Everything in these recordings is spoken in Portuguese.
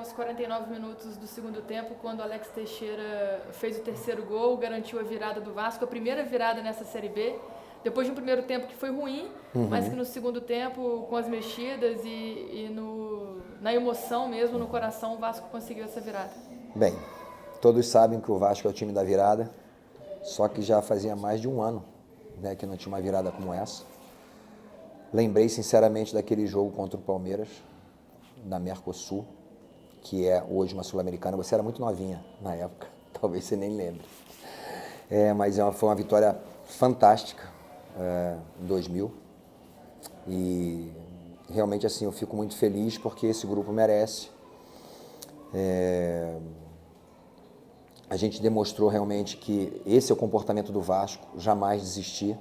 aos 49 minutos do segundo tempo, quando o Alex Teixeira fez o terceiro gol, garantiu a virada do Vasco, a primeira virada nessa Série B, depois de um primeiro tempo que foi ruim, mas que no segundo tempo, com as mexidas na emoção mesmo, no coração, o Vasco conseguiu essa virada. Bem, todos sabem que o Vasco é o time da virada, só que já fazia mais de um ano, né, que não tinha uma virada como essa. Lembrei sinceramente daquele jogo contra o Palmeiras, na Mercosul, que é hoje uma Sul-Americana. Você era muito novinha na época, talvez você nem lembre. Mas foi uma vitória fantástica em 2000. E realmente assim, eu fico muito feliz porque esse grupo merece. A gente demonstrou realmente que esse é o comportamento do Vasco, jamais desistir,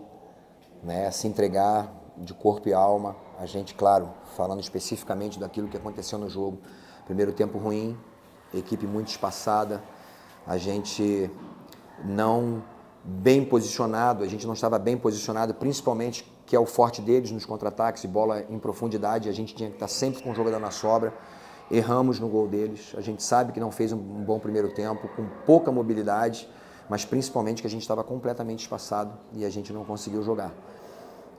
né? Se entregar de corpo e alma. A gente, claro, falando especificamente daquilo que aconteceu no jogo, primeiro tempo ruim, equipe muito espaçada, a gente não bem posicionado, a gente não estava bem posicionado, principalmente que é o forte deles nos contra-ataques e bola em profundidade, a gente tinha que estar sempre com o jogador na sobra. Erramos no gol deles, a gente sabe que não fez um bom primeiro tempo, com pouca mobilidade, mas principalmente que a gente estava completamente espaçado e a gente não conseguiu jogar.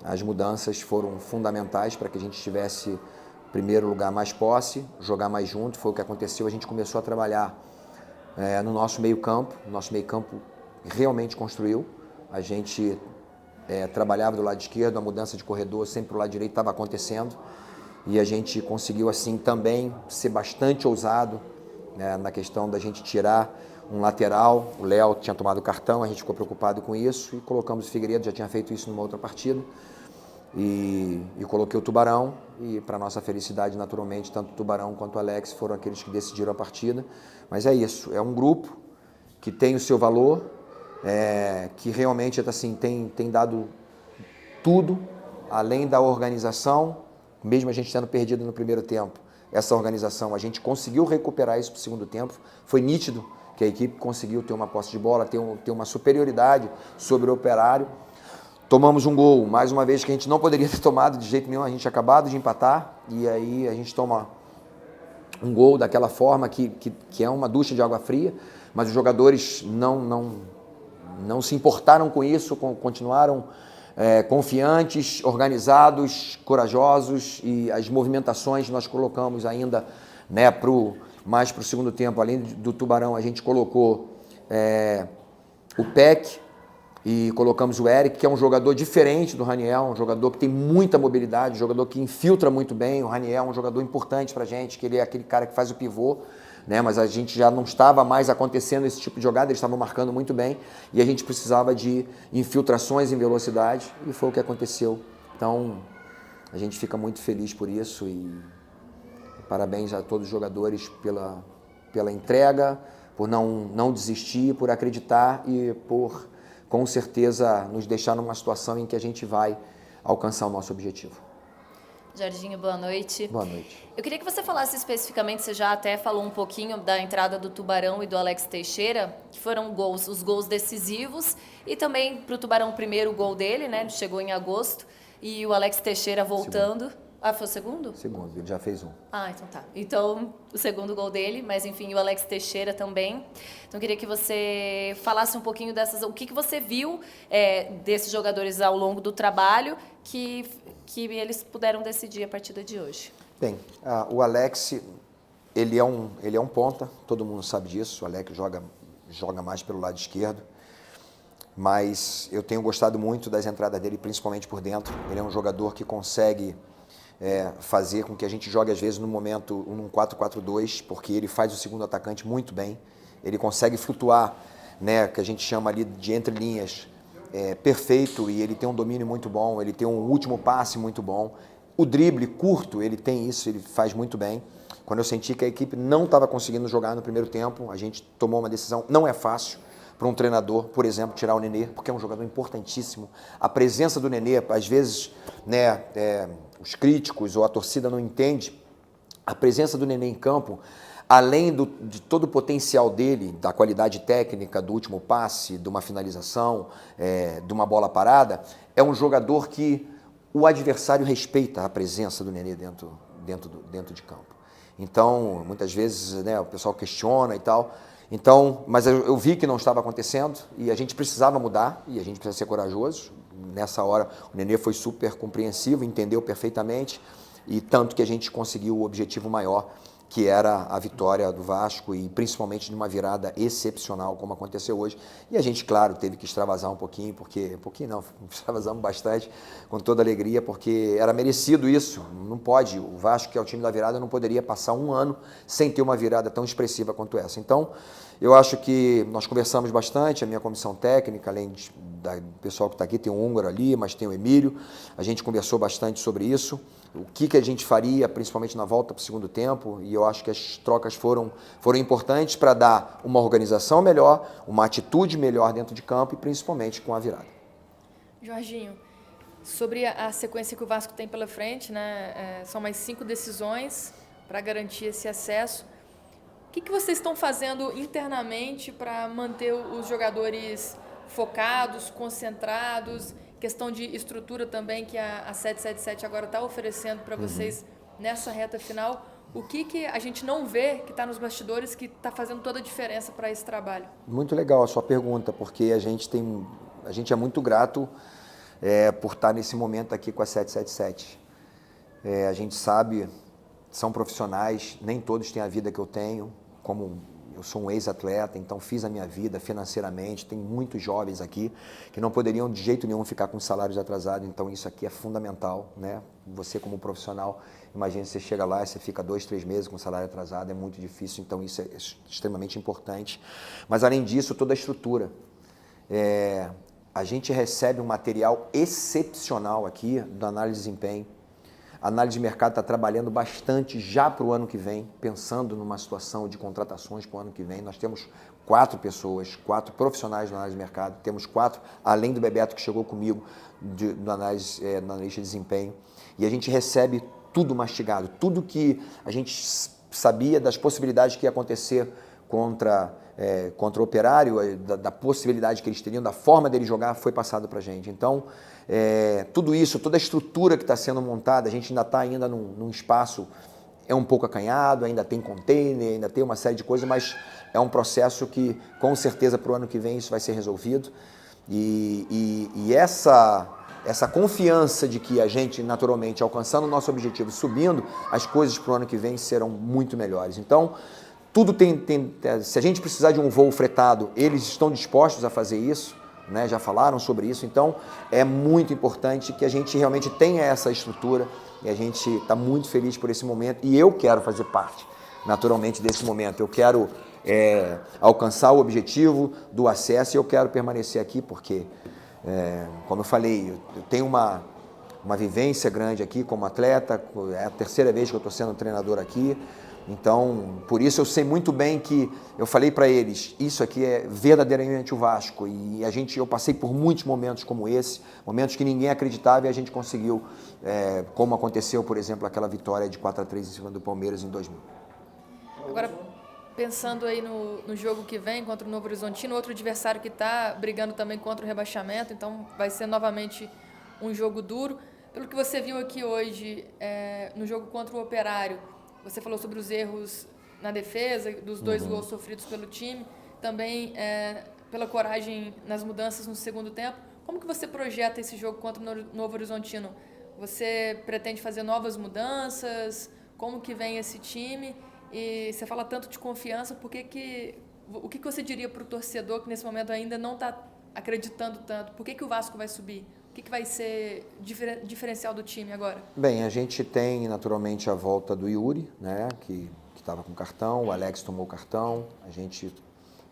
As mudanças foram fundamentais para que a gente tivesse, em primeiro lugar, mais posse, jogar mais junto, foi o que aconteceu, a gente começou a trabalhar no nosso meio-campo, realmente construiu, a gente trabalhava do lado esquerdo, a mudança de corredor sempre para o lado direito estava acontecendo, e a gente conseguiu assim também ser bastante ousado, né, na questão da gente tirar um lateral. O Léo tinha tomado cartão, a gente ficou preocupado com isso e colocamos o Figueiredo, já tinha feito isso numa outra partida, e coloquei o Tubarão, e para nossa felicidade, naturalmente, tanto o Tubarão quanto o Alex foram aqueles que decidiram a partida. Mas é isso, é um grupo que tem o seu valor, que realmente assim, tem dado tudo, além da organização. Mesmo a gente tendo perdido no primeiro tempo, essa organização, a gente conseguiu recuperar isso para o segundo tempo. Foi nítido que a equipe conseguiu ter uma posse de bola, ter uma superioridade sobre o Operário. Tomamos um gol, mais uma vez, que a gente não poderia ter tomado de jeito nenhum. A gente tinha acabado de empatar e aí a gente toma um gol daquela forma que é uma ducha de água fria, mas os jogadores não se importaram com isso, continuaram confiantes, organizados, corajosos, e as movimentações nós colocamos ainda, né, mais para o segundo tempo. Além do Tubarão, a gente colocou o Peck e colocamos o Eric, que é um jogador diferente do Raniel, um jogador que tem muita mobilidade, um jogador que infiltra muito bem. O Raniel é um jogador importante para a gente, que ele é aquele cara que faz o pivô, né? Mas a gente já não estava mais acontecendo esse tipo de jogada, eles estavam marcando muito bem e a gente precisava de infiltrações em velocidade, e foi o que aconteceu. Então, a gente fica muito feliz por isso e parabéns a todos os jogadores pela entrega, por não desistir, por acreditar e por, com certeza, nos deixar numa situação em que a gente vai alcançar o nosso objetivo. Jorginho, boa noite. Boa noite. Eu queria que você falasse especificamente, você já até falou um pouquinho da entrada do Tubarão e do Alex Teixeira, que foram os gols decisivos, e também para o Tubarão o primeiro gol dele, né? Ele chegou em agosto, e o Alex Teixeira voltando. Segundo. Ah, foi o segundo? Segundo, ele já fez um. Ah, então tá. Então, o segundo gol dele, mas enfim, o Alex Teixeira também. Então, eu queria que você falasse um pouquinho o que você viu desses jogadores ao longo do trabalho que eles puderam decidir a partida de hoje. Bem, o Alex, ele é um ponta, todo mundo sabe disso. O Alex joga mais pelo lado esquerdo, mas eu tenho gostado muito das entradas dele, principalmente por dentro. Ele é um jogador que consegue fazer com que a gente jogue, às vezes, no momento, num 4-4-2, porque ele faz o segundo atacante muito bem. Ele consegue flutuar, né, que a gente chama ali de entre linhas, perfeito, e ele tem um domínio muito bom, ele tem um último passe muito bom. O drible curto, ele tem isso, ele faz muito bem. Quando eu senti que a equipe não estava conseguindo jogar no primeiro tempo, a gente tomou uma decisão. Não é fácil para um treinador, por exemplo, tirar o Nenê, porque é um jogador importantíssimo. A presença do Nenê, às vezes, né, os críticos ou a torcida não entende. A presença do Nenê em campo, além de todo o potencial dele, da qualidade técnica, do último passe, de uma finalização, de uma bola parada, é um jogador que o adversário respeita a presença do Nenê dentro de campo. Então, muitas vezes, né, o pessoal questiona e tal. Então, mas eu vi que não estava acontecendo e a gente precisava mudar e a gente precisa ser corajoso. Nessa hora, o Nenê foi super compreensivo, entendeu perfeitamente e tanto que a gente conseguiu o objetivo maior, que era a vitória do Vasco e principalmente numa virada excepcional, como aconteceu hoje. E a gente, claro, teve que extravasar um pouquinho, extravasamos bastante, com toda alegria, porque era merecido isso. Não pode, o Vasco, que é o time da virada, não poderia passar um ano sem ter uma virada tão expressiva quanto essa. Então, eu acho que nós conversamos bastante, a minha comissão técnica, além do pessoal que está aqui, tem o húngaro ali, mas tem o Emílio, a gente conversou bastante sobre isso, o que a gente faria, principalmente na volta para o segundo tempo, e eu acho que as trocas foram importantes para dar uma organização melhor, uma atitude melhor dentro de campo e principalmente com a virada. Jorginho, sobre a sequência que o Vasco tem pela frente, né, são mais 5 decisões para garantir esse acesso. O que vocês estão fazendo internamente para manter os jogadores focados, concentrados? Questão de estrutura também que a 777 agora está oferecendo para vocês nessa reta final. O que a gente não vê que está nos bastidores que está fazendo toda a diferença para esse trabalho? Muito legal a sua pergunta, porque a gente é muito grato por estar nesse momento aqui com a 777. A gente sabe, são profissionais, nem todos têm a vida que eu tenho, como eu sou um ex-atleta, então fiz a minha vida financeiramente, tem muitos jovens aqui que não poderiam de jeito nenhum ficar com salários atrasados, então isso aqui é fundamental, né? Você como profissional, imagina você chega lá e você fica 2, 3 meses com salário atrasado, é muito difícil, então isso é extremamente importante. Mas além disso, toda a estrutura. A gente recebe um material excepcional aqui da análise de desempenho. A análise de mercado está trabalhando bastante já para o ano que vem, pensando numa situação de contratações para o ano que vem. Nós temos 4 pessoas, 4 profissionais na análise de mercado, temos 4, além do Bebeto que chegou comigo, na analista de desempenho. E a gente recebe tudo mastigado, tudo que a gente sabia das possibilidades que ia acontecer contra o Operário, da possibilidade que eles teriam, da forma dele jogar, foi passado para a gente. Então, tudo isso, toda a estrutura que está sendo montada, a gente ainda está num espaço, um pouco acanhado, ainda tem container, ainda tem uma série de coisas, mas é um processo que, com certeza, para o ano que vem isso vai ser resolvido. E essa confiança de que a gente, naturalmente, alcançando o nosso objetivo, subindo, as coisas para o ano que vem serão muito melhores. Então, tudo se a gente precisar de um voo fretado, eles estão dispostos a fazer isso, né? Já falaram sobre isso, então é muito importante que a gente realmente tenha essa estrutura e a gente está muito feliz por esse momento e eu quero fazer parte, naturalmente, desse momento. Eu quero alcançar o objetivo do acesso e eu quero permanecer aqui porque, como eu falei, eu tenho uma vivência grande aqui como atleta, é a 3ª vez que eu estou sendo treinador aqui. Então, por isso eu sei muito bem que eu falei para eles, isso aqui é verdadeiramente o Vasco e eu passei por muitos momentos como esse, momentos que ninguém acreditava e a gente conseguiu, como aconteceu, por exemplo, aquela vitória de 4-3 em cima do Palmeiras em 2000. Agora, pensando aí no jogo que vem contra o Novo Horizontino, outro adversário que está brigando também contra o rebaixamento, então vai ser novamente um jogo duro. Pelo que você viu aqui hoje no jogo contra o Operário, você falou sobre os erros na defesa, dos 2 gols sofridos pelo time, também pela coragem nas mudanças no segundo tempo. Como que você projeta esse jogo contra o Novo Horizontino? Você pretende fazer novas mudanças? Como que vem esse time? E você fala tanto de confiança, o que você diria para o torcedor que nesse momento ainda não está acreditando tanto? Por que o Vasco vai subir? O que vai ser diferencial do time agora? Bem, a gente tem naturalmente a volta do Yuri, né, que estava com cartão, o Alex tomou cartão, a gente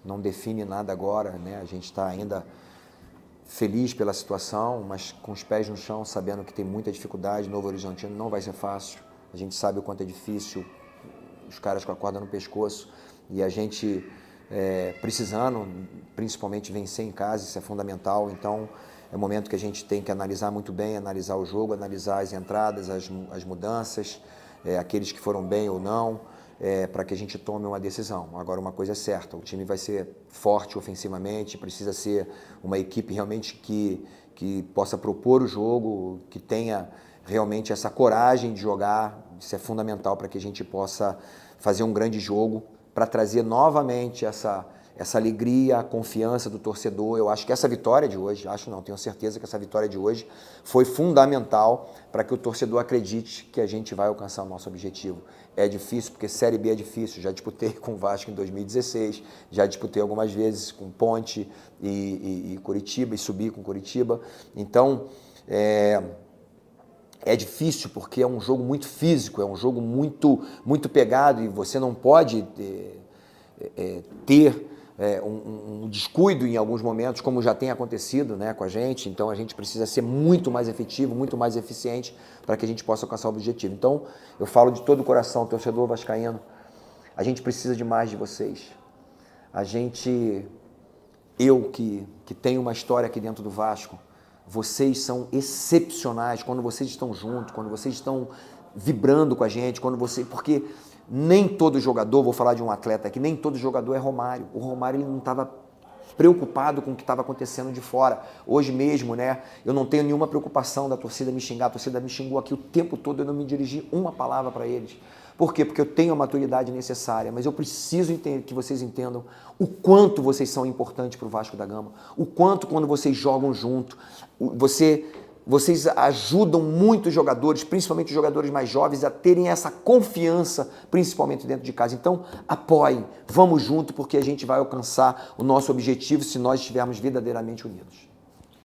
não define nada agora, né, a gente está ainda feliz pela situação, mas com os pés no chão, sabendo que tem muita dificuldade, Novo Horizontino não vai ser fácil, a gente sabe o quanto é difícil, os caras com a corda no pescoço, e a gente precisando, principalmente, vencer em casa, isso é fundamental, então é um momento que a gente tem que analisar muito bem, analisar o jogo, analisar as entradas, as mudanças, aqueles que foram bem ou não, para que a gente tome uma decisão. Agora, uma coisa é certa, o time vai ser forte ofensivamente, precisa ser uma equipe realmente que possa propor o jogo, que tenha realmente essa coragem de jogar Isso é fundamental para que a gente possa fazer um grande jogo, para trazer novamente essa alegria, a confiança do torcedor. Eu acho que essa vitória de hoje, tenho certeza que essa vitória de hoje foi fundamental para que o torcedor acredite que a gente vai alcançar o nosso objetivo. É difícil, porque Série B é difícil. Já disputei com o Vasco em 2016, já disputei algumas vezes com Ponte e Curitiba, e subi com Curitiba. Então, é difícil porque é um jogo muito físico, é um jogo muito pegado e você não pode ter um descuido em alguns momentos, como já tem acontecido, né, com a gente. Então a gente precisa ser muito mais efetivo, muito mais eficiente para que a gente possa alcançar o objetivo. Então eu falo de todo o coração, torcedor vascaíno, a gente precisa de mais de vocês. Eu que tenho uma história aqui dentro do Vasco, vocês são excepcionais quando vocês estão juntos, quando vocês estão vibrando com a gente, porque nem todo jogador, vou falar de um atleta aqui, nem todo jogador é Romário. O Romário ele não estava preocupado com o que estava acontecendo de fora. Hoje mesmo, né, eu não tenho nenhuma preocupação da torcida me xingar, a torcida me xingou aqui o tempo todo, eu não me dirigi uma palavra para eles. Por quê? Porque eu tenho a maturidade necessária, mas eu preciso que vocês entendam o quanto vocês são importantes para o Vasco da Gama, o quanto quando vocês jogam junto, vocês ajudam muito os jogadores, principalmente os jogadores mais jovens, a terem essa confiança, principalmente dentro de casa. Então, apoiem, vamos junto, porque a gente vai alcançar o nosso objetivo se nós estivermos verdadeiramente unidos.